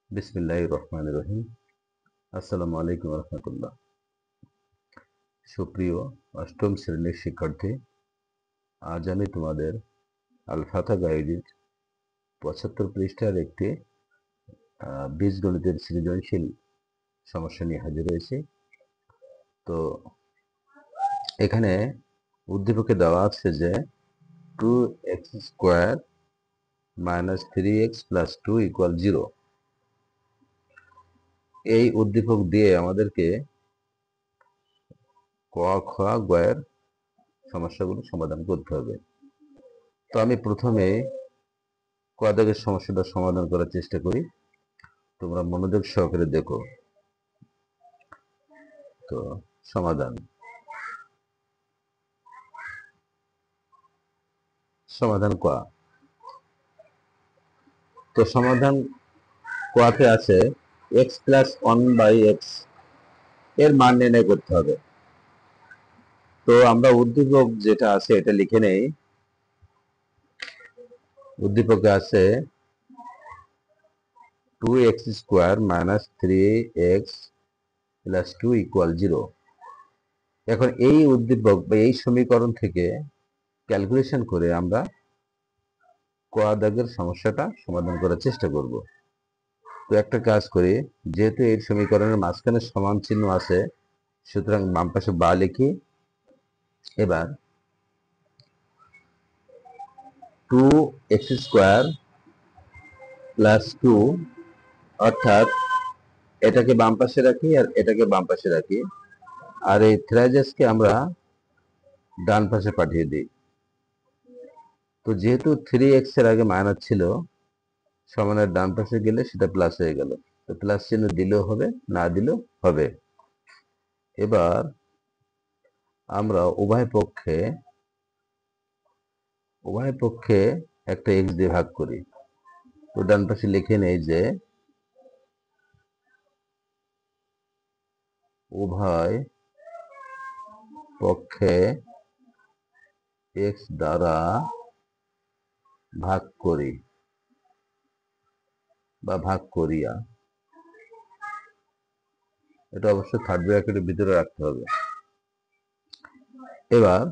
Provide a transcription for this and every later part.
বিসমিল্লাহির রহমানির রহিম। আসসালামু আলাইকুম রহমতুল্লাহ। সুপ্রিয় অষ্টম শ্রেণীর শিক্ষার্থী, আজ আমি তোমাদের আল ফাতাহ আয়োজিত 75 পৃষ্ঠার একটি বীজগণিতের সৃজনশীল সমস্যা নিয়ে হাজির হয়েছি। তো এখানে উদ্দীপকে দেওয়া আছে যে 2x² - 3x + 2 = 0। এই উদ্দীপক দিয়ে আমাদেরকে ক, খ, গয়ের সমস্যাগুলো সমাধান করতে হবে। তো আমি প্রথমে ক দাগের সমস্যাটা সমাধান করার চেষ্টা করি, তোমরা মনোযোগ সহকারে দেখো। তো সমাধান ক। তো সমাধান কতে আছে x + 1/x এর মান নির্ণয় করতে হবে। তো আমরা উদ্দীপক যেটা আছে এটা লিখে নেই। উদ্দীপকে আছে 2x² - 3x + 2 = 0। এখন এই উদ্দীপক বা এই সমীকরণ থেকে ক্যালকুলেশন করে আমরা ক দাগের সমস্যাটা সমাধান করার চেষ্টা করব। তো একটা কাজ করি, যেহেতু এই সমীকরণের মাঝখানে সমান চিহ্ন আছে, সুতরাং বাম পাশে বা লিখি। এবার 2x² + 2, অর্থাৎ এটাকে বাম পাশে রাখি আর এটাকে বাম পাশে রাখি, আর এই থ্রাইজেসকে আমরা ডান পাশে পাঠিয়ে দিই। তো যেহেতু 3x এর আগে মাইনাস ছিল, সমানের ডান পাশে গেলে সেটা প্লাস হয়ে গেল। তো প্লাস চিহ্ন দিলেও হবে, না দিলেও হবে। এবার আমরা উভয় পক্ষে একটা x দিয়ে ভাগ করি। তো ডান পাশে লিখে নেই যে উভয় পক্ষে x দ্বারা ভাগ করি বা ভাগ করিয়া। এটা অবশ্যই থার্ড ব্র্যাকেটের ভিতরে রাখতে হবে। এবার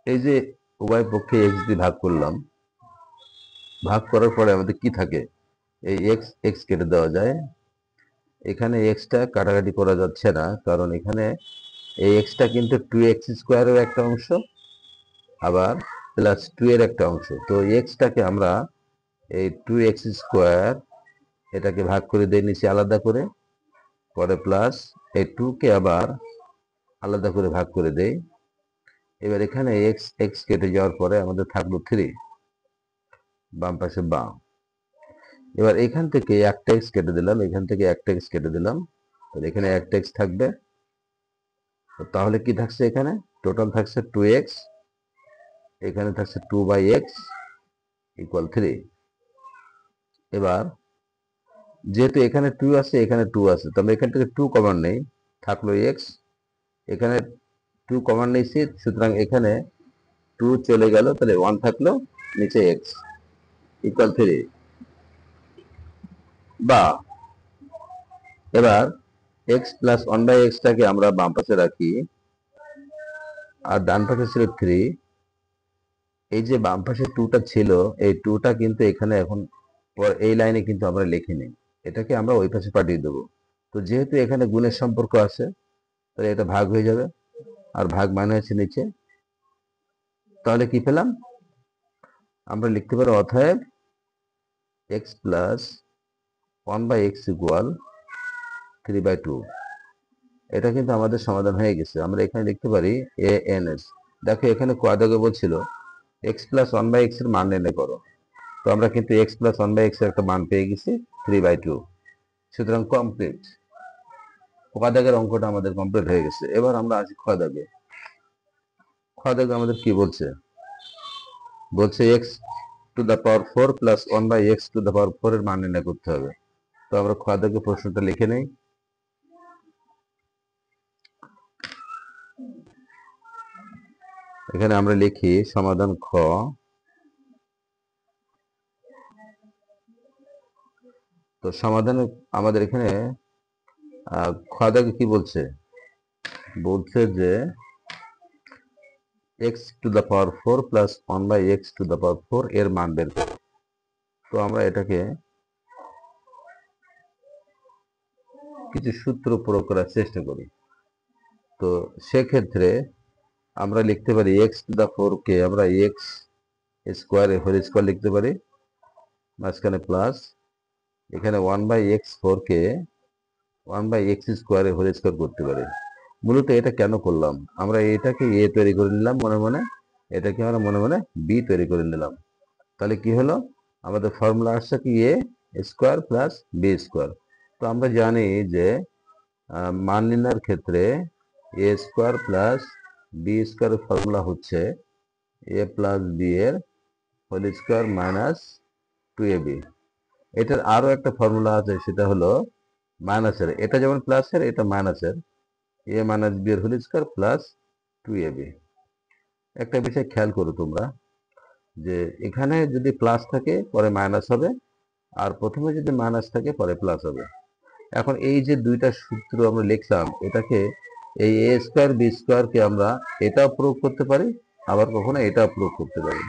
এই যে উভয় পক্ষে x দিয়ে ভাগ করলাম, ভাগ করার পরে আমাদের কি থাকে, এই x কেটে দেওয়া যায়। এখানে এক্সটা কাটাকাটি করা যাচ্ছে না, কারণ এখানে এই এক্সটা কিন্তু 2x² এর একটা অংশ, আবার +2 এর একটা অংশ। তো এক্সটাকে আমরা এই 2x² এটাকে ভাগ করে দেই নিচে আলাদা করে, পরে প্লাস এই 2 কে আবার আলাদা করে ভাগ করে দেই। এবার এখানে x কেটে যাওয়ার পরে আমাদের থাকলো 3, বাম পাশে বাম। এবার এখান থেকে একটা x কেটে দিলাম, এখান থেকে একটা x কেটে দিলাম, তাহলে এখানে একটা x থাকবে। তাহলে কি থাকছে, এখানে টোটাল থাকছে 2x, এখানে থাকছে 2/x = 3। এবার যেহেতু এখানে 2 আছে, এখানে 2 আছে, তবে এখান থেকে 2 কমন নেই, থাকলো x। এখানে 2 কমন নিয়েছি, সুতরাং এখানে 2 চলে গেল, তাহলে 1 থাকলো, নিচে x = 3। বা এবার x + 1/x টাকে আমরা বাম পাশে রাখি, আর ডান পাশে ছিল 3। এই যে বাম পাশে 2টা ছিল, এই 2টা কিন্তু এখানে এখন এই লাইনে কিন্তু আমরা লিখিনি, এটাকে আমরা ওই পাশে পাঠিয়ে দেবো। তো যেহেতু এখানে গুণের সম্পর্ক আছে, তাহলে এটা ভাগ হয়ে যাবে, আর ভাগ মানে হচ্ছে নিচে। তাহলে কি পেলাম, আমরা লিখতে পারি অতএব x + 1/x = 3/2। এটা কিন্তু আমাদের সমাধান হয়ে গেছে। আমরা এখানে লিখতে পারি ans। দেখো এখানে কয় দাগে বলছিল x + 1/x এর মান নির্ণয় করো। তো আমরা কিন্তু x + 1/x এর একটা মান পেয়ে গেছি, 3/2। সুতরাং কমপ্লিট, ক দাগের অঙ্কটা আমাদের কমপ্লিট হয়ে গেছে। এবার আমরা আসি খ দাগে। খ দাগে আমাদের কি বলছে, x⁴ + 1/x⁴ এর মান নির্ণয় করতে হবে। তো আমরা খ দাগে প্রশ্নটা লিখে নেই। এখানে আমরা লিখি সমাধান খ, তো সমাধানে আমাদের এখানে খ দাগে কি বলছে, বলছে যে x⁴ প্লাস 1/x⁴ এর মান বের করো। তো আমরা এটাকে কিছু সূত্র প্রয়োগ করার চেষ্টা করি। তো সেক্ষেত্রে আমরা লিখতে পারি x⁴ কে আমরা x² লিখতে পারি, মাঝখানে প্লাস, এখানে 1/x⁴ কে 1/x² করতে পারি। মূলত এটা কেন করলাম, আমরা এটাকে a তৈরি করে নিলাম মনে মনে, এটাকে আমরা মনে মনে b তৈরি করে নিলাম। তাহলে কি হলো, আমাদের ফর্মুলা আসছে কি a² প্লাস b²। তো আমরা জানি যে মান নির্ণয়ের ক্ষেত্রে a² প্লাস b² ফর্মুলা হচ্ছে a প্লাস b এর হোল স্কোয়ার মাইনাস 2ab। এটার আরো একটা ফর্মুলা আছে, সেটা হলো মাইনাসের, এটা যেমন প্লাসের এটা মাইনাসের, a মাইনাস b এর হোল স্কোয়ার প্লাস 2ab। একটা বিষয় খেয়াল করো তোমরা, যে এখানে যদি প্লাস থাকে পরে মাইনাস হবে, আর প্রথমে যদি মাইনাস থাকে পরে প্লাস হবে। এখন এই যে দুইটা সূত্র আমরা লিখলাম, এটাকে এই a²b² কে আমরা এটাও প্রয়োগ করতে পারি, আবার কখনো এটাও প্রয়োগ করতে পারি।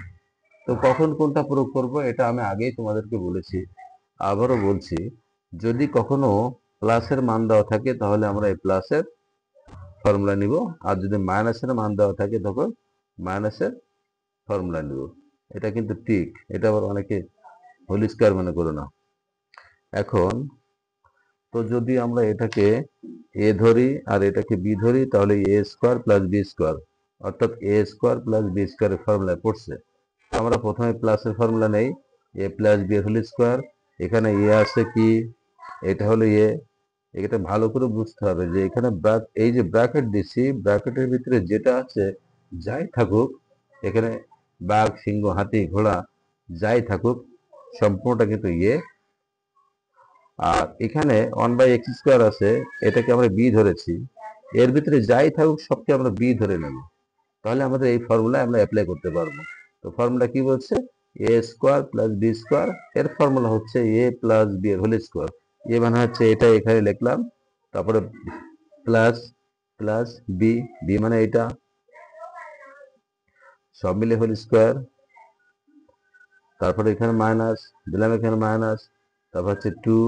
তো কখন কোনটা প্রয়োগ করব এটা আমি আগেই তোমাদেরকে বলেছি, আবারও বলছি, যদি কখনো প্লাসের মান দেওয়া থাকে তাহলে আমরা এই প্লাসের ফর্মুলা নিব, আর যদি মাইনাসের মান দেওয়া থাকে তখন মাইনাসের ফর্মুলা নিব। এটা কিন্তু ঠিক, এটা আবার অনেকে হোল স্কয়ার মনে করো না। এখন তো যদি আমরা এটাকে a ধরি আর এটাকে b ধরি, তাহলে a² প্লাস b², অর্থাৎ a² প্লাস b² এর ফর্মুলা পড়ছে। আমরা প্রথমে প্লাসের ফর্মুলা নেই, a প্লাস b এর হোল স্কয়ার, এখানে a আছে কি, এটা হলো a। এটা ভালো করে বুঝতে হবে যে এখানে এই যে ব্র্যাকেট দিছি, ব্র্যাকেটের ভিতরে যেটা আছে যাই থাকুক, এখানে বাঘ, সিংহ, হাতি, ঘোড়া যাই থাকুক সম্পূর্ণটা কিন্তু a। আর এখানে 1/x² আছে, এটাকে আমরা b ধরেছি, এর ভিতরে যাই থাকুক সবকে আমরা b ধরে নেব, তাহলে আমাদের এই ফর্মুলা আমরা অ্যাপ্লাই করতে পারবো। তো ফর্মুলা কি বলছে, a² প্লাস b², এর ফর্মুলা হচ্ছে a প্লাস b এর হোল স্কোয়ার। এ মানে হচ্ছে এটা এখানে লিখলাম, তারপরে প্লাস প্লাস বি, বি মানে এটা, সব মিলে হোল স্কোয়ার, তারপরে এখানে মাইনাস দিলাম, এখানে মাইনাস, তারপর হচ্ছে 2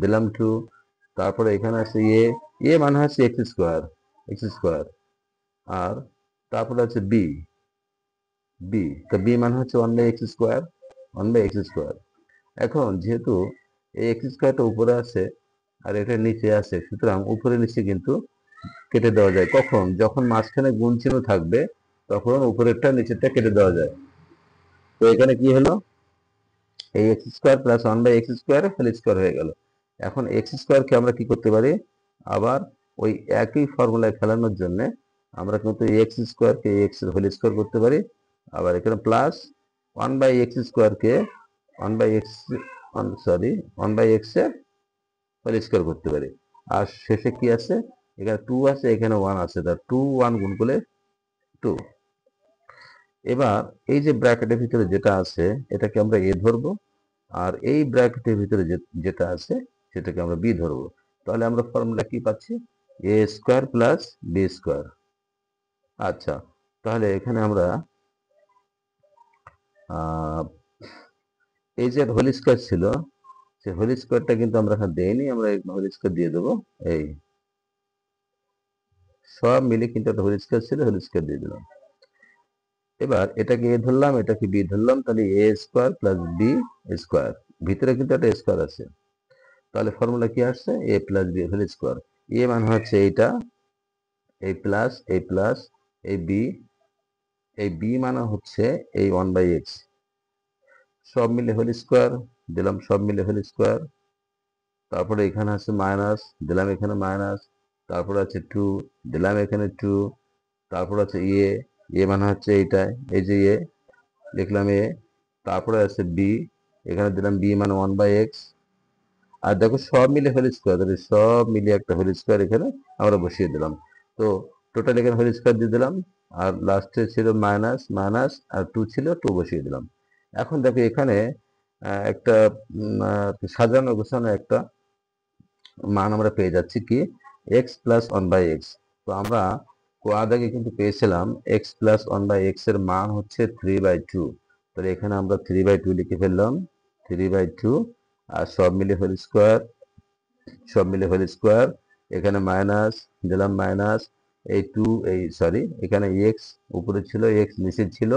দিলাম 2, তারপরে এখানে আছে এ মানে হচ্ছে x², আর তারপরে আছে বি, তো বি মানে হচ্ছে 1/x²। এখন যেহেতু এই x² উপরে আছে আর এটা নিচে আছে, সুতরাং উপরে নিচে কিন্তু কেটে দেওয়া যায়। কখন, যখন মাঝখানে গুণ চিহ্ন থাকবে তখন উপরেরটা নিচেরটা কেটে দেওয়া যায়। তো এখানে কি হলো, এই x² plus 1/x² whole square হয়ে গেল। এখন x² কে আমরা কি করতে পারি, আবার ওই একই ফর্মুলায় ফেলানোর জন্য আমরা কিন্তু x² কে x এর হোল স্কয়ার করতে পারি, আবার এখানে প্লাস 1/x² কে 1/x 1/x এর হোল স্কয়ার করতে পারি। আর শেষে কি আছে, এখানে 2 আছে, এখানে 1 আছে, তার 2 1 গুণ করলে 2। এবার এই যে ব্র্যাকেটের ভিতরে যেটা আছে এটাকে আমরা a ধরবো, আর এই ব্র্যাকেটের ভিতরে যেটা আছে সেটাকে আমরা b ধরবো। তাহলে আমরা ফর্মুলা কি পাচ্ছি, a² প্লাস b²। আচ্ছা, তাহলে এখানে আমরা এই যে হোল স্কয়ার ছিল, সে হোল স্কয়ারটা কিন্তু আমরা এখানে দেইনি, আমরা হোল স্কয়ার দিয়ে দেবো। এই সব মিলে কিন্তু একটা হোল স্কয়ার ছিল, হোল স্কয়ার দিয়ে দিলাম। এবার এটাকে a ধরলাম, এটাকে b ধরলাম, তাহলে a² প্লাস b², ভিতরে কিন্তু একটা স্কয়ার আছে। তাহলে ফর্মুলা কি আসছে, a plus b whole square. এ মানে হচ্ছে এইটা, এই প্লাস এই b মানে হচ্ছে এই 1/x, সব মিলে হোল স্কয়ার দিলাম, সব মিলে হোল স্কয়ার, তারপরে এখানে আছে মাইনাস দিলাম, এখানে মাইনাস, তারপরে আছে 2 দিলাম, এখানে 2, তারপর আছে এ মানে হচ্ছে এইটা, এই যে লিখলাম এ, তারপরে আছে বি, এখানে দিলাম বি মানে 1/x, আর দেখো সব মিলে হোল স্কয়ার, তাহলে সব মিলে একটা হোল স্কয়ার এখানে আমরা বসিয়ে দিলাম। তো টোটাল এখানে হোল স্কয়ার দিয়ে দিলাম, আর লাস্টে ছিল মাইনাস মাইনাস, আর 2 ছিল 2 বসিয়ে দিলাম। এখন দেখো এখানে একটা সাজানো গোছানো একটা মান আমরা পেয়ে যাচ্ছি কি x plus one by x. তো আমরা আগে কিন্তু পেয়েছিলাম x plus one by x এর মান হচ্ছে 3/2। তাহলে এখানে আমরা 3/2 লিখে ফেললাম, 3/2 আর সব মিলে হোল স্কোয়ার, সব মিলে হোল স্কোয়ার, এখানে মাইনাস দিলাম, মাইনাস এই টু এই সরি এখানে এক্স উপরে ছিল, এক্স নিচে ছিল,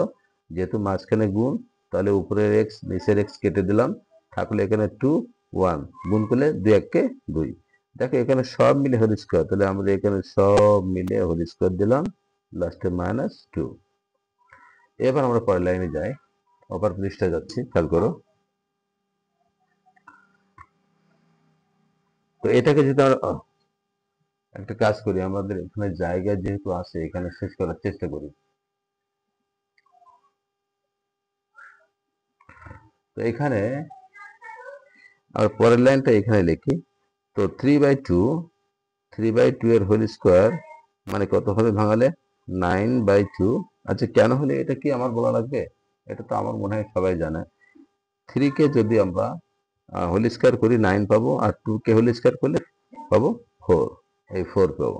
যেহেতু মাঝখানে গুণ তাহলে উপরের এক্স নিচের এক্স কেটে দিলাম, থাকলে এখানে 2 1 গুণ করলে 2 1 2। দেখো এখানে সব মিলে হোল স্কোয়ার, তাহলে আমরা এখানে সব মিলে হোল স্কোয়ার দিলাম, লাস্টে -2। এবার আমরা পরের লাইনে যাই, অপর পৃষ্ঠায় যাচ্ছি, খেয়াল করো। তো এটাকে যদি আমরা একটা কাজ করি, আমাদের এখানে জায়গা যেহেতু আছে এখানে শেষ করার চেষ্টা করি। তো এখানে আর পরের লাইনটা এখানে লিখি। তো 3/2 এর হোল স্কোয়ার মানে কত হবে ভাঙালে 9/2। আচ্ছা কেন হলে এটা কি আমার বলা লাগবে? এটা তো আমার মনে হয় সবাই জানে। 3 কে যদি আমরা হোল স্কোয়ার করি 9 পাবো, আর 2 কে হোল স্কোয়ার করলে পাবো 4, এই 4 পাবো।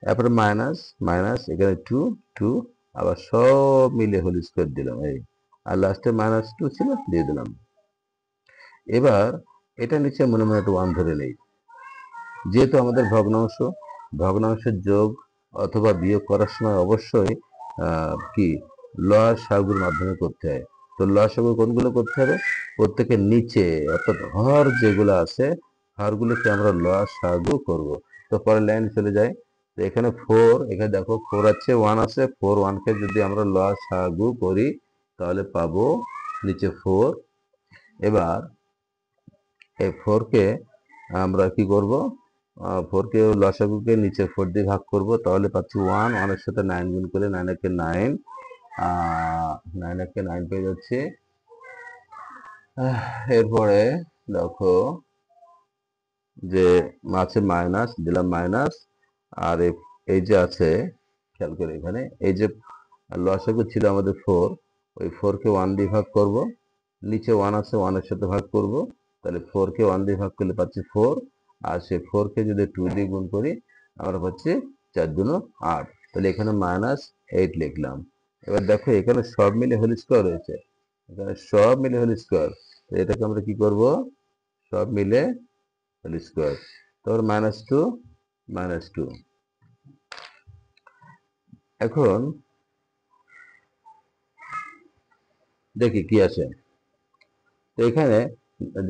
তারপরে মাইনাস মাইনাস এখানে 2 2 আবার সব মিলে হোল স্কোয়ার দিলাম এই, আর লাস্টে -2 ছিল দিয়ে দিলাম। এবার এটা নিচে মনে মনে একটা 1 ধরে নেই, যেহেতু আমাদের ভগ্নাংশ, ভগ্নাংশের যোগ অথবা বিয়োগ করার সময় অবশ্যই কি লসাগুর মাধ্যমে করতে হয়। তো লসাগু কোনগুলো করতে হবে? প্রত্যেকের নিচে অর্থাৎ হর যেগুলো আছে হরগুলোকে আমরা লসাগু করব। তো পরের লাইন চলে যায়। তো এখানে 4, এখানে দেখো 4 আছে 1 আছে, 4 1 কে যদি আমরা লসাগু করি তাহলে পাবো নিচে 4। এবার এই 4 কে আমরা কি করব? 4 কে লসাগুকে নিচে 4 দিয়ে ভাগ করব, তাহলে পাচ্ছি 1, 1 এর সাথে 9 গুণ করলে 9 একে 9, 9 একে 9 পেয়ে যাচ্ছে। এরপরে দেখো যে আছে মাইনাস দিলাম, মাইনাস আর এই যে আছে খেয়াল করে এখানে এই যে লসাগু ছিল আমাদের 4, ওই 4 কে 1 দিয়ে ভাগ করব, নিচে 1 আছে 1 এর সাথে ভাগ করব, তাহলে 4 কে 1 দিয়ে ভাগ করলে পাচ্ছি 4, আর সেই 4 কে যদি 2 দিয়ে গুণ করি আমরা পাচ্ছি 4 দুনো 8। তাহলে এখানে -8 লিখলাম। এবার দেখো এখানে সব মিলে হোল স্কোয়ার রয়েছে, এখানে সব মিলে হোল স্কোয়ার, তো এটাকে আমরা কি করব? সব মিলে হোল স্কোয়ার, তারপর -2 -2। এখন দেখি কি আছে। তো এখানে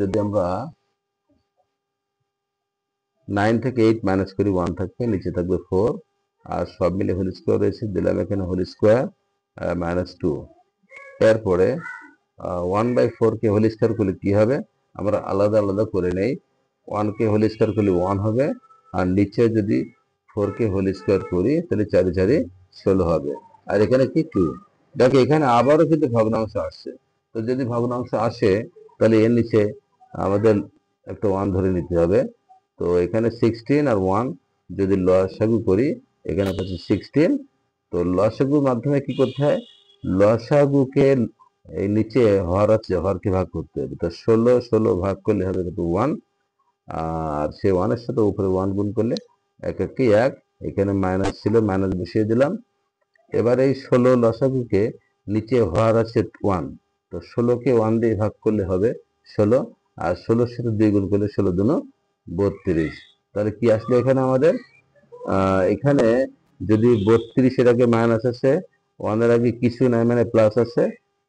যদি আমরা 9 থেকে 8 মাইনাস করি 1 থাকবে, নিচে থাকবে 4, আর সব মিলে হোল স্কোয়ার রয়েছে, দিলাম এখানে হোল স্কোয়ার -2। এরপরে 1/4 কে হোল স্কোয়ার করলে কি হবে? আমরা আলাদা আলাদা করে নেই। 1 কে হোল স্কোয়ার করলে 1 হবে, আর নিচে যদি 4 কে হোল স্কোয়ার করি তাহলে 4 4 16 হবে, আর এখানে কি 2। দেখো এখানে আবারও কিন্তু ভগ্নাংশ আসছে। তো যদি ভগ্নাংশ আসে তাহলে এর নিচে আমাদের একটা 1 ধরে নিতে হবে। তো এখানে 16 আর 1 যদি লসাগু করি এখানে পাচ্ছি 16। তো লসাগুর মাধ্যমে কি করতে হয়? লসাগুকে এই নিচে হর আছে, হরকে ভাগ করতে হবে। তো 16 16 ভাগ করলে হবে কিন্তু 1, আর সেই 1 এর সাথে উপরে 1 গুণ করলে 1 1 1। এখানে মাইনাস ছিল, মাইনাস বসিয়ে দিলাম। এবার এই 16 লসাগুকে নিচে হর আছে 1, তো 16 কে 1 দিয়ে ভাগ করলে হবে 16, আর 16 এর সাথে 2 গুণ করলে 16 দুনো 32। তাহলে কি আসলো এখানে আমাদের? এখানে যদি 32 এর আগে মাইনাস আছে, 1 এর আগে কিছু নাই মানে প্লাস আছে,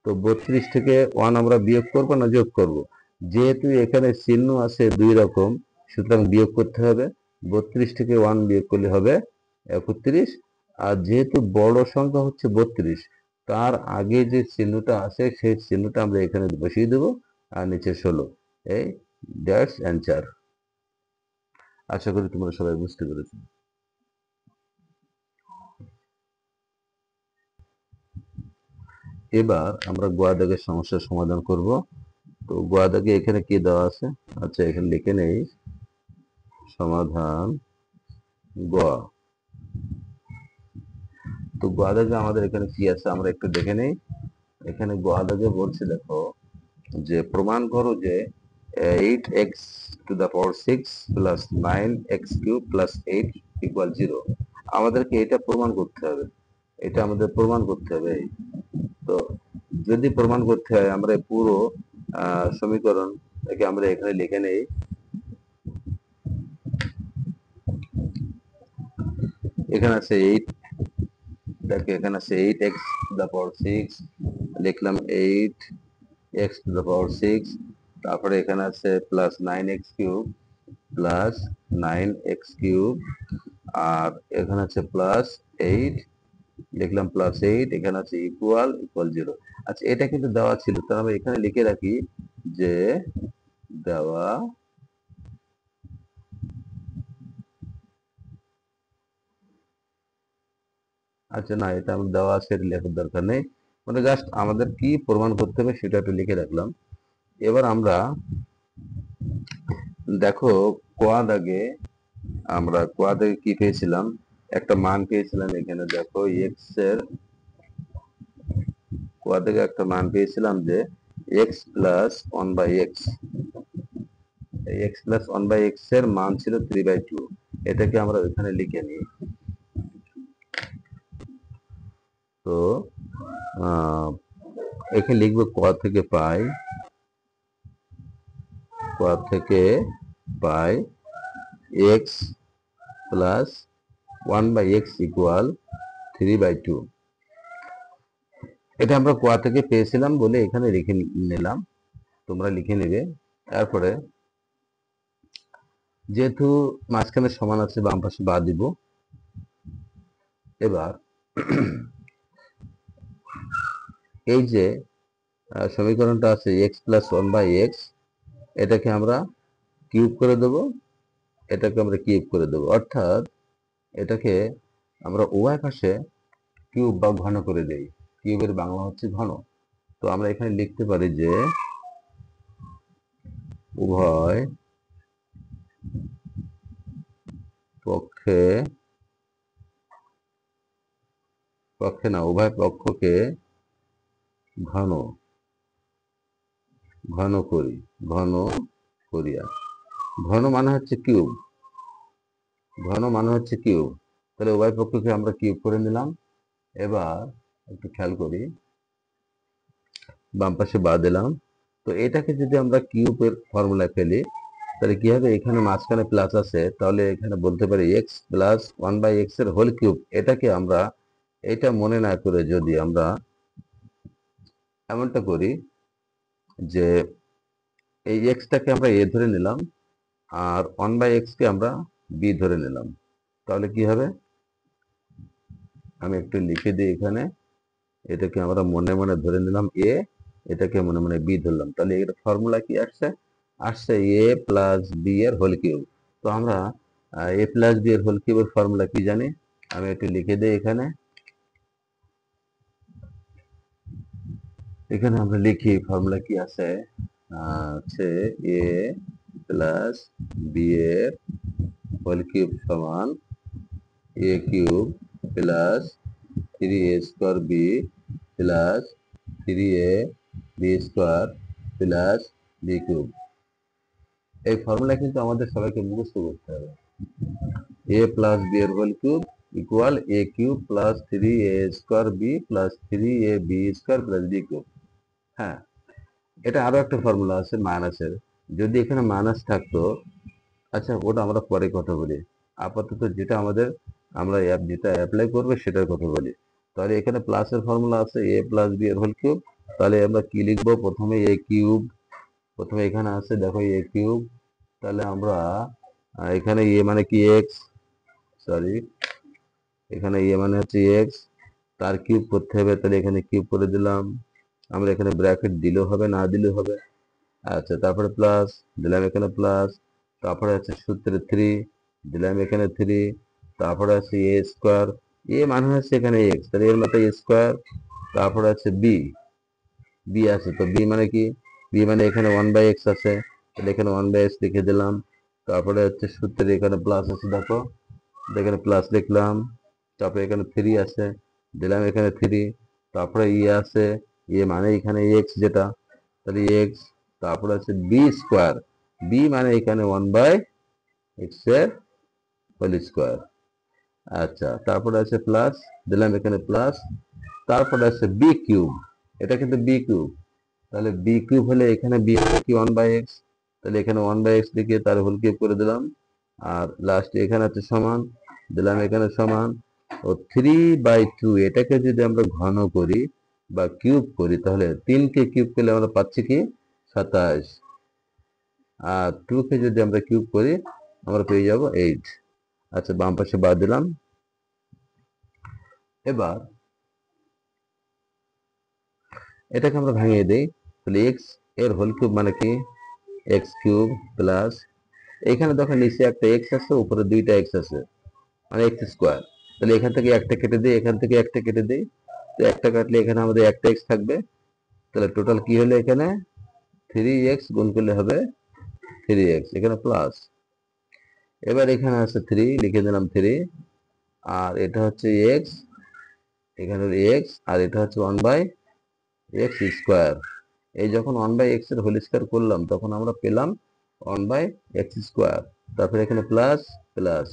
তো 32 থেকে 1 আমরা বিয়োগ করব না যোগ করব? যেহেতু এখানে চিহ্ন আছে দুই রকম, সুতরাং বিয়োগ করতে হবে। 32 থেকে 1 বিয়োগ করলে হবে 31, আর যেহেতু বড় সংখ্যা হচ্ছে 32, তার আগে যে চিহ্নটা আছে সেই চিহ্নটা আমরা এখানে বসিয়ে দেব, আর নিচে 16। এই দ্যাটস অ্যান্সার। আশা করি তোমরা সবাই বুঝতে পেরেছো। এবার আমরা গ দাগের সমস্যার সমাধান করব। তো গ দাগে এখানে কি দেওয়া আছে? আচ্ছা এখানে লিখে নেই সমাধান গ। তো গ দাগে আমাদের এখানে কি আছে আমরা একটু দেখে নেই। এখানে গ দাগে বলছে দেখো যে প্রমাণ করো যে 8x⁶ plus 9x³ plus 8 equal 0। আমাদেরকে এটা প্রমাণ করতে হবে, এটা আমাদের প্রমাণ করতে হবে। তো যদি প্রমাণ করতে হয় আমরা পুরো সমীকরণ একে আমরা এখানে লিখে নেই। এখানে আছে 8, দেখো এখানে আছে 8x⁶, লিখলাম 8x⁶, তারপরে এখানে আছে প্লাস 9x³ প্লাস 9x³, আর এখানে আছে প্লাস 8, লিখলাম প্লাস 8, এখানে আছে ইকুয়াল 0। আচ্ছা, এটা কিন্তু দেওয়া ছিল, তাহলে আমরা এখানে লিখে রাখি যে দেওয়া আচ্ছা না, এটা আমি দেওয়া আছে এটা লেখার দরকার নেই, মানে জাস্ট আমাদের কি প্রমাণ করতে হবে সেটা একটু লিখে রাখলাম। এবার আমরা দেখো কোয়া দাগে কি পেয়েছিলাম, একটা মান পেয়েছিলাম এখানে। দেখো এক্স এর কোয়া দাগে একটা মান পেয়েছিলাম যে এক্স প্লাস 1/x, x+1/x এর মান ছিল 3/2। এটাকে আমরা ওইখানে লিখে নিই। তো এখানে লিখবো ক থেকে পাই x প্লাস 1/x ইকুয়াল 3/2। এটা আমরা কোয়া থেকে পেয়েছিলাম বলে এখানে লিখে নিলাম, তোমরা লিখে নিবে। তারপরে যেহেতু মাঝখানে সমান আছে বাম পাশে বাদ দিব। এবার এই যে সমীকরণটা আছে x+1/x, এটাকে আমরা কিউব করে দেব, এটাকে আমরা কিউব করে দেব, অর্থাৎ এটাকে আমরা উভয় পাশে কিউব বা ঘন করে দেই। কিউবের বাংলা হচ্ছে ঘন। তো আমরা এখানে লিখতে পারি যে উভয় উভয় পক্ষকে ঘন করিয়া, ঘন মানে হচ্ছে কিউব, তাহলে উভয় পক্ষকে আমরা কিউব করে নিলাম। এবার একটু খেয়াল করি, বাম পাশে বাদ দিলাম। তো এটাকে যদি আমরা কিউবের ফর্মুলায় ফেলি তাহলে কি হবে, এখানে মাঝখানে প্লাস আছে, তাহলে এখানে বলতে পারি x+1/x এর হোল কিউব। এটাকে আমরা এটা মনে না করে যদি আমরা এমনটা করি যে এই এক্সটাকে আমরা এ ধরে নিলাম আর 1/x কে আমরা বি ধরে নিলাম, তাহলে কি হবে, আমি একটু লিখে দিই এখানে। এটাকে আমরা মনে মনে ধরে নিলাম এ, এটাকে মনে মনে বি ধরলাম, তাহলে এর ফর্মুলা কি আসছে এ প্লাস বি এর হোল কিউব। তো আমরা এ প্লাস বি এর হোল কিউবের ফর্মুলা কি জানি, আমি একটু লিখে দিই এখানে। এখানে আমরা লিখি ফর্মুলা কি আছে এ প্লাস বি এর হোল কিউব সমান A cube plus 3a² B plus 3ab² plus B cube. এই ফর্মুলা কিন্তু আমাদের সবাইকে মুখস্থ করতে হবে। এ প্লাস বি এর whole cube equal A cube plus 3a² B plus 3ab² plus B cube. হ্যাঁ, এটা আরো একটা ফর্মুলা আছে মাইনাসের, যদি এখানে মাইনাস থাকতো, আচ্ছা ওটা আমরা পরে কথা বলি, আপাতত আমরা যেটা অ্যাপ্লাই করবো সেটার কথা বলি। তাহলে এখানে প্লাসের ফর্মুলা আছে এ প্লাস বি এর হোল কিউব, তাহলে আমরা কি লিখবো, প্রথমে এ কিউব, প্রথমে এখানে আছে দেখো এ কিউব, তাহলে আমরা এখানে এ মানে কি এক্স, সরি এখানে এ মানে হচ্ছে এক্স, তার কিউব করতে হবে, তাহলে এখানে কিউব করে দিলাম। আমরা এখানে ব্র্যাকেট দিলেও হবে না দিলেও হবে। আচ্ছা, তারপরে প্লাস দিলাম এখানে প্লাস, তারপরে আছে সূত্রে 3 দিলাম এখানে 3, তারপরে আছে এ স্কোয়ার, এ মানে হচ্ছে এখানে এক্স, তাহলে এর মতো স্কোয়ার, তারপরে আছে বি আছে, তো বি মানে কি, বি মানে এখানে 1/x আছে, তাহলে এখানে 1/x লিখে দিলাম। তারপরে হচ্ছে সূত্রে এখানে প্লাস আছে, দেখো এখানে প্লাস লিখলাম, তারপরে এখানে 3 আছে, দিলাম এখানে 3, তারপরে আছে, মানে এখানে এক্স যেটা, তাহলে এক্স, তারপর আছে বি স্কোয়ার, বি মানে এখানে 1/x এর হোল স্কোয়ার। আচ্ছা, তারপরে আছে প্লাস, দিলাম এখানে প্লাস, তারপরে আছে বি কিউব, এটা কিন্তু বি কিউব, তাহলে বি কিউব হলে এখানে বি হলে কি 1/x, তাহলে এখানে 1/x লিখে তার হোল কিউব করে দিলাম, আর লাস্ট এখানে আছে সমান, দিলাম এখানে সমান, ও 3/2 এটাকে যদি আমরা ঘন করি বা কিউব করি, তাহলে 3 কে কিউব করলে আমরা পাচ্ছি কি 27, আর 2 কে যদি আমরা কিউব করি আমরা পেয়ে যাব 8। আচ্ছা, বাম পাশে বাদ দিলাম। এবার এটাকে আমরা ভাঙিয়ে দিই, তাহলে এক্স এর হোল কিউব মানে কি এক্স কিউব প্লাস, এখানে দেখো নিচে একটা এক্স আছে, উপরে দুইটা এক্স আছে, মানে এক্স স্কোয়ার, তাহলে এখান থেকে একটা কেটে দিই, এখান থেকে একটা কেটে দিই, তো একটা কাটলে এখানে আমাদের একটা এক্স থাকবে, তাহলে টোটাল কি হলো এখানে 3x গুণ করলে হবে 3x, এখানে প্লাস, এবার এখানে আছে 3 লিখে দিলাম 3, আর এটা হচ্ছে এক্স, এখানে এক্স, আর এটা হচ্ছে 1/x স্কোয়ার। এই যখন 1/x এর হোল স্কোয়ার করলাম তখন আমরা পেলাম 1/x স্কোয়ার, তারপরে এখানে প্লাস প্লাস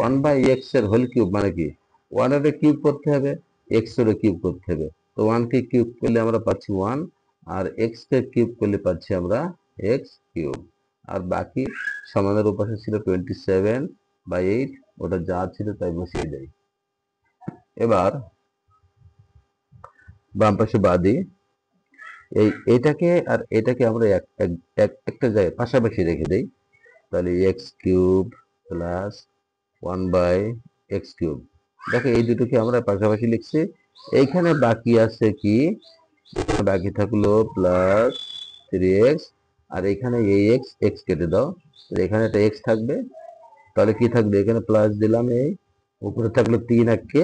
1/x এর হোল কিউব মানে কি 1 এর কিউব করতে হবে, x এর কিউব করতে হবে, তো 1 কে কিউব করলে আমরা পাচ্ছি 1, আর x কে কিউব করলে পাচ্ছি আমরা x কিউব, আর বাকি সমানের উপাশে ছিল 27/8, ওটা যা ছিল তাই বসিয়ে দেই। এবার বাম পাশে বাদি, এটাকে আর এটাকে আমরা একটা জায়গায় পাশাপাশি রেখে দেই, তাহলে x cube plus 1/x cube, দেখো এই দুটোকে আমরা পাশাপাশি লিখছি। এইখানে বাকি আছে কি, বাকি থাকলো প্লাস 3x, আর এখানে এই এক্স এক্স কেটে দাও, এখানে একটা এক্স থাকবে, তাহলে কি থাকবে এখানে প্লাস দিলাম, এই উপরে থাকলো 3 একে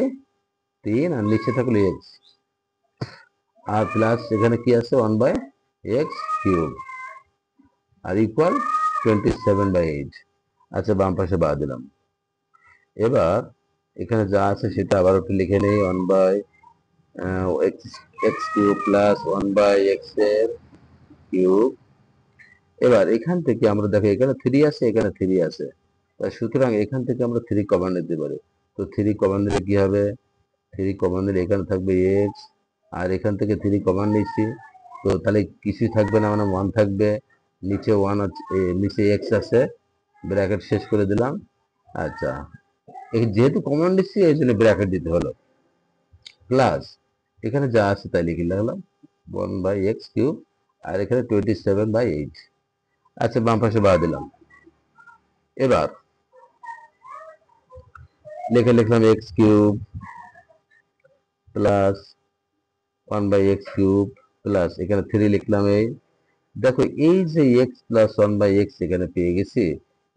3, আর নিচে থাকলো এক্স, আর প্লাস এখানে কি আছে 1/x কিউব, আর ইকুয়াল 27/8। আচ্ছা, বাম পাশে বাদ দিলাম। এবার এখানে যা আছে সেটা আবার একটু লিখে নেই, 1/x কিউব প্লাস 1/x এর কিউব। এবার এখান থেকে আমরা দেখো এখানে 3 আছে, এখানে 3 আছে, তাই সুতরাং এখান থেকে আমরা 3 কমন নিতে পারি, তো 3 কমন নিলে কি হবে, 3 কমন নিলে এখানে থাকবে এক্স, আর এখান থেকে 3 কমন নিচ্ছি, তো তাহলে কিছুই থাকবে না, মানে 1 থাকবে, নিচে 1 আছে, নিচে এক্স আছে, ব্র্যাকেট শেষ করে দিলাম। আচ্ছা, যেহেতু কমন নিচ্ছি এই জন্য ব্র্যাকেট দিতে হলো, প্লাস এখানে যা আছে তাই লিখে রাখলাম 1/x কিউব, আর এখানে 27/8। আচ্ছা, বাম পাশে বাদ দিলাম। এবার লিখলাম x cube plus 1/x cube plus এখানে 3 লিখলাম, এই দেখো এই যে এক্স প্লাস 1/x এখানে পেয়ে গেছি,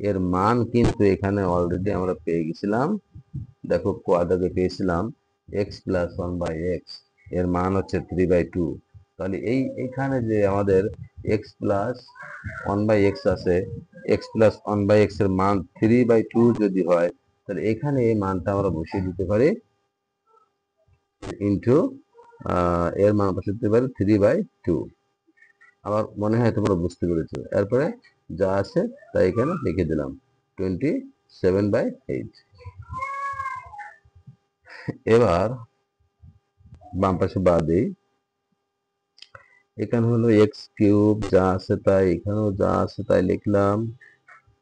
এর মান কিন্তু এখানে অলরেডি আমরা পেয়ে গেছিলাম, দেখো কোয়াড্রাকে পেয়েছিলাম এক্স প্লাস 1/x, এর মান হচ্ছে 3/2, তাহলে এইখানে যে আমাদের এক্স প্লাস 1/x আছে, এক্স প্লাস 1/x এর মান 3/2 যদি হয়, তাহলে এখানে এই মানটা আমরা বসিয়ে দিতে পারি ইন্টু, এর মান বসিয়ে দিতে পারি 3/2। আমার মনে হয় তোমরা বুঝতে পেরেছো। এরপরে যা আছে তাই এখানে লিখে দিলাম 27/8। এবার বাম পাশে বাদ দিই, এখানে হলো এক্স কিউব, যা আছে তাই এখানেও যা আছে তাই লিখলাম।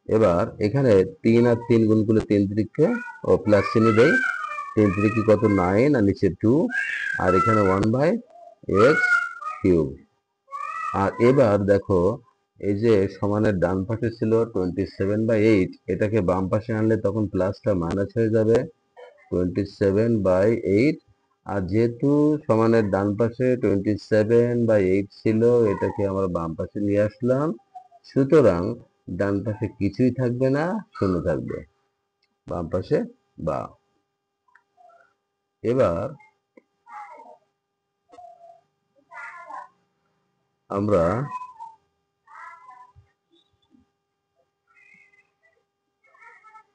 এবার এখানে 3 আর 3 গুণ করলে 3 3 ও প্লাস চিহ্ন দেই, 3 3 কত 9, আর নিচে 2, আর এখানে 1/x কিউব। আর এবার দেখো এই যে সমানের ডান পাশে ছিল 27/8, এটাকে বাম পাশে আনলে তখন প্লাসটা মাইনাস হয়ে যাবে 27/8, আর যেহেতু সমানের ডান পাশে 27/8 ছিল, এটাকে আমরা বাম পাশে নিয়ে আসলাম, সুতরাং ডান পাশে কিছুই থাকবে না, শূন্য থাকবে, বাম পাশে বা। এবার আমরা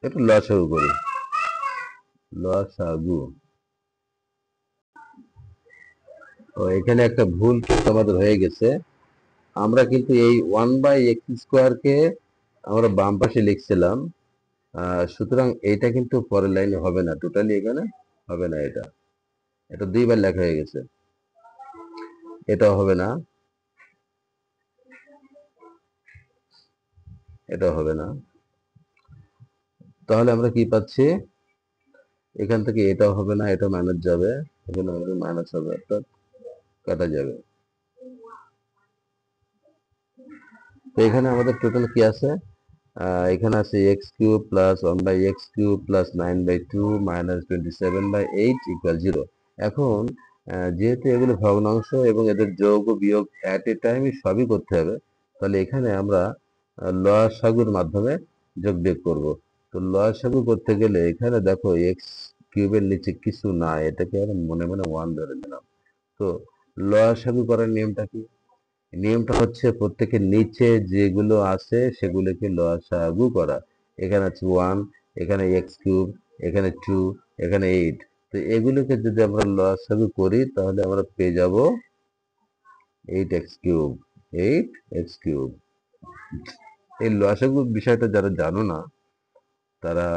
একটু লসাগু করি, লসাগু। ও এখানে একটা ভুল কিন্তু আমাদের হয়ে গেছে, আমরা কিন্তু এই 1/x² আমরা বাম পাশে লিখছিলাম, সুতরাং এইটা কিন্তু পরের লাইনে হবে না, টোটালি এখানে হবে না, এটা এটা দুইবার লেখা হয়ে গেছে, এটাও হবে না, এটাও হবে না। তাহলে আমরা কি পাচ্ছি, এখান থেকে এটাও হবে না, এটা মাইনাস যাবে, এখানে আমাদের মাইনাস হবে, অর্থাৎ কাটা যাবে। তো এখানে আমাদের টোটাল কি আছে, এখানে আছে x³ plus 1/x³ plus 9/2 minus 27/8 equal 0। এখন যেহেতু এগুলো ভগ্নাংশ এবং এদের যোগ ও বিয়োগ অ্যাট এ টাইম সবই করতে হবে, তাহলে এখানে আমরা লসাগুর মাধ্যমে যোগ বিয়োগ করব। তো লসাগু করতে গেলে এখানে দেখো x³ নিচে কিছু না, এটাকে আমরা মনে মনে 1 ধরে নিলাম। তো লসাগু করার নিয়মটা কি, নিয়মটা হচ্ছে প্রত্যেকের নিচে যেগুলো আছে সেগুলোকে লসাগু করা। এখানে আছে 1, এখানে x³, এখানে 2, এখানে 8। তো এগুলোকে যদি আমরা লসাগু করি তাহলে আমরা পেয়ে যাব 8x³। 8x³। এই লসাগু বিষয়টা যারা জানো না তারা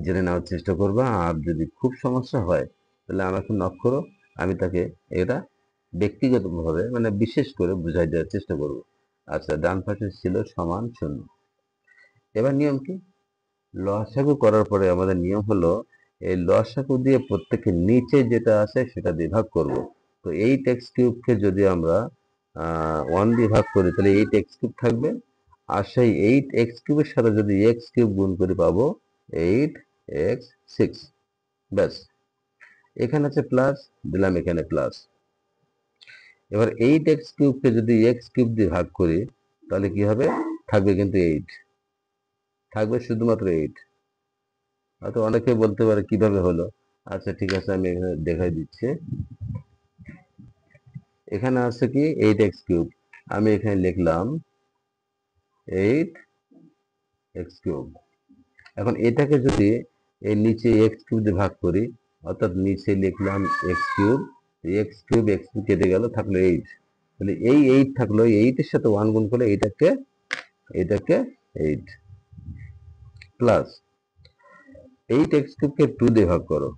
জেনে নেওয়ার চেষ্টা করবা, আর যদি খুব সমস্যা হয় তাহলে আমাকে নক করো, আমি তাকে এটা ব্যক্তিগতভাবে মানে বিশেষ করে বুঝাই দেওয়ার চেষ্টা করব। আচ্ছা, ডান পাশে ছিল সমান 0। এবার নিয়ম কি, লসাগু করার পরে আমাদের নিয়ম হলো এই লসাগু দিয়ে প্রত্যেকের নিচে যেটা আছে সেটা দিয়ে ভাগ করব। তো 8x³ যদি আমরা 1 দিয়ে ভাগ করি তাহলে 8x³ থাকবে, আর সেই 8x³ এর সাথে যদি x³ গুণ করে পাবো 8x6। ব্যাস, এখানে আছে প্লাস, দিলাম এখানে প্লাস। এবার 8x³ যদি x³ দিয়ে ভাগ করি তাহলে কি হবে, থাকবে কিন্তু 8, থাকবে শুধুমাত্র 8। হয়তো অনেকে বলতে পারে কিভাবে হলো, আচ্ছা ঠিক আছে আমি এখানে দেখাই দিচ্ছি। এখানে আছে কি 8x³, আমি এখানে লিখলাম 8x³। এখন এটাকে যদি এই নিচে x³ দিয়ে ভাগ করি, অর্থাৎ নিচে লিখলাম x³, x³ কেটে গেল, থাকলো 8। তাহলে এই 8 থাকলো, 8 এর সাথে 1 গুণ করলে এটাকে 8 প্লাস 8x³ কে 2 দিয়ে ভাগ করো।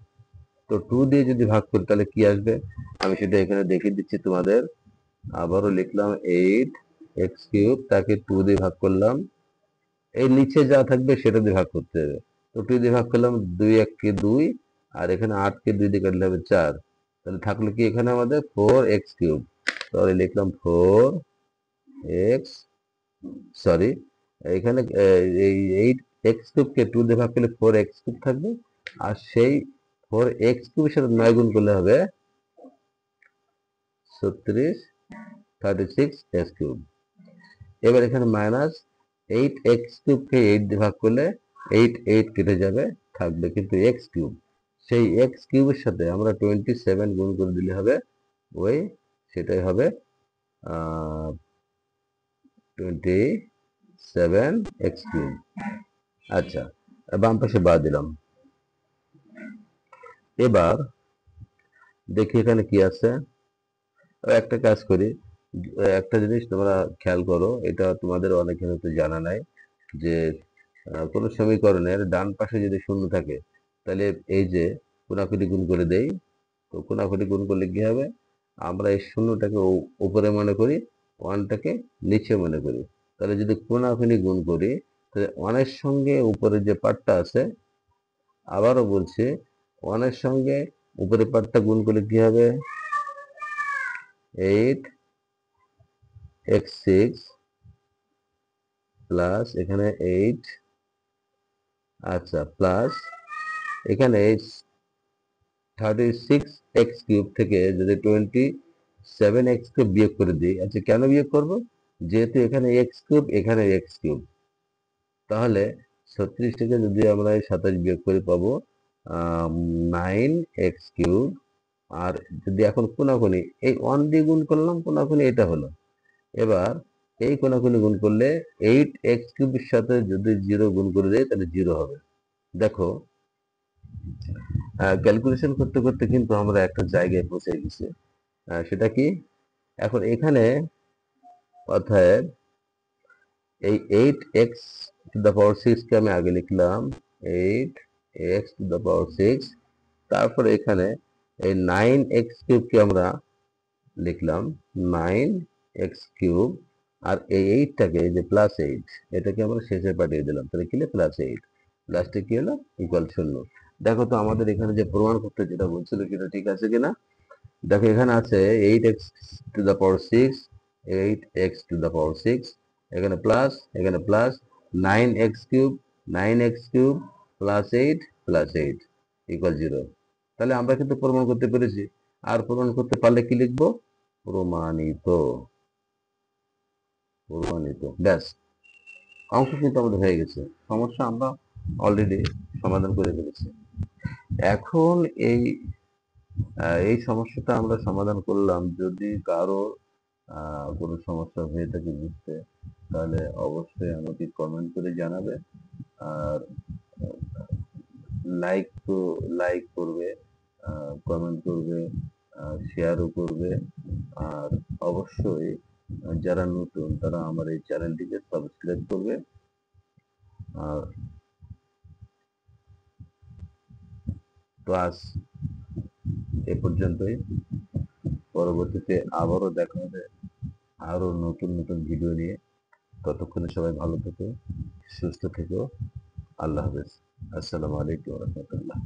তো 2 দিয়ে যদি ভাগ করি তাহলে কি আসবে, আমি সেটা এখানে দেখিয়ে দিচ্ছি তোমাদের। আবারও লিখলাম 8x³ তাকে 2 দিয়ে ভাগ করলাম, এই নিচে যা থাকবে সেটা দিয়ে ভাগ করতে হবে। তো 2 দিয়ে ভাগ করলাম, 2 1 2, আর এখানে 8 2 দিয়ে কাটলে হবে 4। তাহলে থাকলো কি এখানে আমাদের 4x³। তাহলে লিখলাম 4x, সরি, এখানে এই 8x³ কে 2 দিয়ে ভাগ করলে 4x³ থাকবে, আর সেই 4x³ এর সাথে 9 গুণ করলে হবে 36, 36x³। এবার এখানে মাইনাস 8x³ কে 8 দিয়ে ভাগ করলে 8 কেটে যাবে, থাকবে কিন্তু x³। সেই x³ এর সাথে আমরা 27 গুণ করে দিলে হবে ওই, সেটাই হবে 27x³। আচ্ছা, বাম পাশে বাদ দিলাম। এবার দেখি এখানে কি আছে। একটা কাজ করি, একটা জিনিস তোমরা খেয়াল করো, এটা তোমাদের অনেকের হয়তো জানা নাই, যে কোনো সমীকরণের ডান পাশে যদি শূন্য থাকে তাহলে এই যে কোনাকুনি গুণ করে দেই। তো কোনাকুনি গুণ করলে কি হবে, আমরা এই শূন্যটাকে উপরে মনে করি, ওয়ানটাকে নিচে মনে করি। তাহলে যদি কোনাকুনি গুণ করি তাহলে ওয়ানের সঙ্গে উপরে যে পার্টটা আছে, আবারও বলছি, ওয়ানের সঙ্গে উপরে পার্টটা গুণ করলে কি হবে, 8x6 প্লাস এখানে 8, আচ্ছা প্লাস এখানে 36x³ থেকে যদি 27x³ বিয়োগ করে দিই। আচ্ছা কেন বিয়োগ করব, যেহেতু এখানে x³ এখানে x³, তাহলে 36 থেকে যদি আমরা 27 বিয়োগ করে পাবো 9x³। আর যদি এখন কোনাকুনি এই 1 দিয়ে গুণ করলাম, কোনাকুনি এটা হলো। এবার এই কোনাকুনি গুণ করলে 8x³ এর সাথে যদি 0 গুণ করে দেয় তাহলে 0 হবে। দেখো ক্যালকুলেশন করতে করতে কিন্তু আমরা একটা জায়গায় পৌঁছে গেছি। সেটা কি, এখন এখানে অতএব এই 8x⁶ কে আমি আগে লিখলাম 8x⁶, তারপরে এখানে এই 9x³ কে আমরা লিখলাম 9x³, আর এই 8টাকে, এই যে +8, এটাকে আমরা শেষে পাঠিয়ে দিলাম, তাহলে কি হলো +8, লাস্টে কি হলো ইকুয়াল 0। দেখো তো আমাদের এখানে যে প্রমাণ করতে যেটা বলছিল সেটা ঠিক আছে কিনা। দেখো এখানে আছে 8x⁶, 8x⁶, এখানে প্লাস, এখানে প্লাস, 9x³ 9x³ +8 +8 ইকুয়াল 0। তাহলে আমরা কিন্তু প্রমাণ করতে পেরেছি। আর প্রমাণ করতে পারলে কি লিখবো? প্রমাণিত। প্রমাণিত, ব্যাস, অঙ্ক কিন্তু আমাদের হয়ে গেছে। সমস্যা আমরা অলরেডি সমাধান করে ফেলেছি। এখন এই এই সমস্যাটা আমরা সমাধান করলাম। যদি কারো কোনো সমস্যা হয়ে থাকে বুঝতে, তাহলে অবশ্যই আমাকে কমেন্ট করে জানাবে। আর লাইক করবে, কমেন্ট করবে, শেয়ারও করবে। আর অবশ্যই যারা নতুন তারা আমার এই চ্যানেলটিকে সাবস্ক্রাইব করবে। আর ক্লাস এ পর্যন্তই। পরবর্তীতে আবারও দেখা হবে আরো নতুন নতুন ভিডিও নিয়ে। ততক্ষণে সবাই ভালো থেকো, সুস্থ থেকো। আল্লাহ হাফেজ। আসসালামু আলাইকুম রহমতুল্লাহ।